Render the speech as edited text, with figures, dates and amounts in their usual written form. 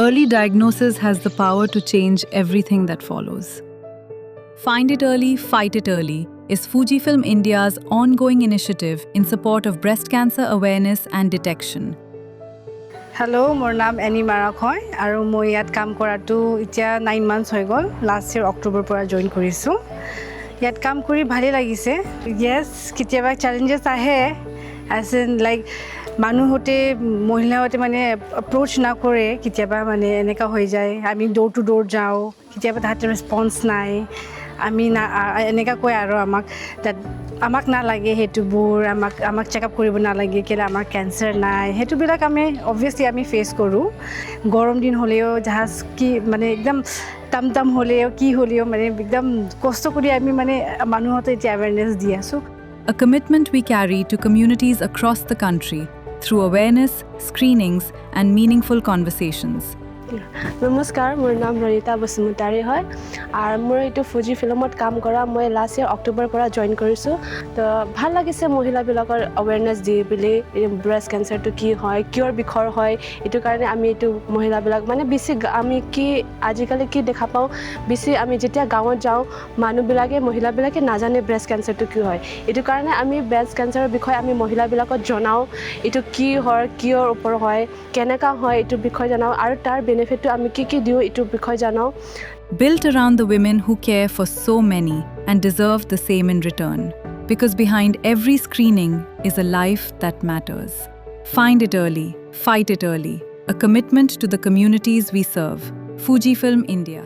Early diagnosis has the power to change everything that follows. Find It Early, Fight It Early is Fujifilm India's ongoing initiative in support of breast cancer awareness and detection. Hello, মোৰ নাম any Marak হয় আৰু মই ইয়াত কাম কৰাটো এতিয়া 9 months হৈ গ'ল লাষ্ট ইয়াৰ অক্টোবৰ পৰা জয়েন কৰিছোঁ ইয়াত কাম কৰি ভালে লাগিছে yes কেতিয়াবা চ্যালেঞ্জেস আহে as in like মানুহতে মহিলাতে মানে এপ্ৰোচ না কৰে কেতিয়াবা মানে এনেকা হৈ যায় আমি ডোৰ টু ডোৰ যাও কেতিয়াবা তাতে ৰেসপন্স নাই আমি না এনেকা কয় আৰু আমাক না লাগে হেতুবোৰ আমাক চেকআপ কৰিব না লাগে কেলে আমাৰ ক্যান্সাৰ নাই হেতুবিলাক আমি obviously আমি ফেস কৰো গৰম দিন হলেও জাহাজ কি মানে একদম তমতম হলেও কি হলেও মানে একদম কষ্ট কৰি আমি মানে মানুহতে অ্যাৱাৰনেছ দি আছো A commitment we carry to communities across the country through awareness, screenings, and meaningful conversations. নমস্কাৰ মোৰ নাম ৰনিতা বসুমতাৰী হয় আৰু মই এইটো ফুজি ফিল্মত কাম কৰা মই লাষ্ট ইয়াৰ অক্টোবৰ পৰা জয়েন কৰিছোঁ তো ভাল লাগিছে মহিলাবিলাকৰ অৱেৰনেছ দি বুলি ব্ৰেষ্ট কেঞ্চাৰটো কি হয় কিয়ৰ বিষয় হয় এইটো কাৰণে আমি এইটো মহিলাবিলাক মানে বেছি আমি কি আজিকালি কি দেখা পাওঁ বেছি আমি যেতিয়া গাঁৱত যাওঁ মানুহবিলাকে মহিলাবিলাকে নাজানে ব্ৰেষ্ট কেঞ্চাৰটো কি হয় এইটো কাৰণে আমি ব্ৰেষ্ট কেঞ্চাৰৰ বিষয়ে আমি মহিলাবিলাকক জনাওঁ এইটো কি হয় কিয়ৰ ওপৰত হয় কেনেকা হয় এইটো বিষয় জনাওঁ আৰু তাৰ বেনিফিটটো আমি কি দিওঁ এইটো বিষয় জানাওঁ Built around the women who care for so many and deserve the same in return. Because behind every screening is a life that matters. Find it early, fight it early. A commitment to the communities we serve. Fujifilm India.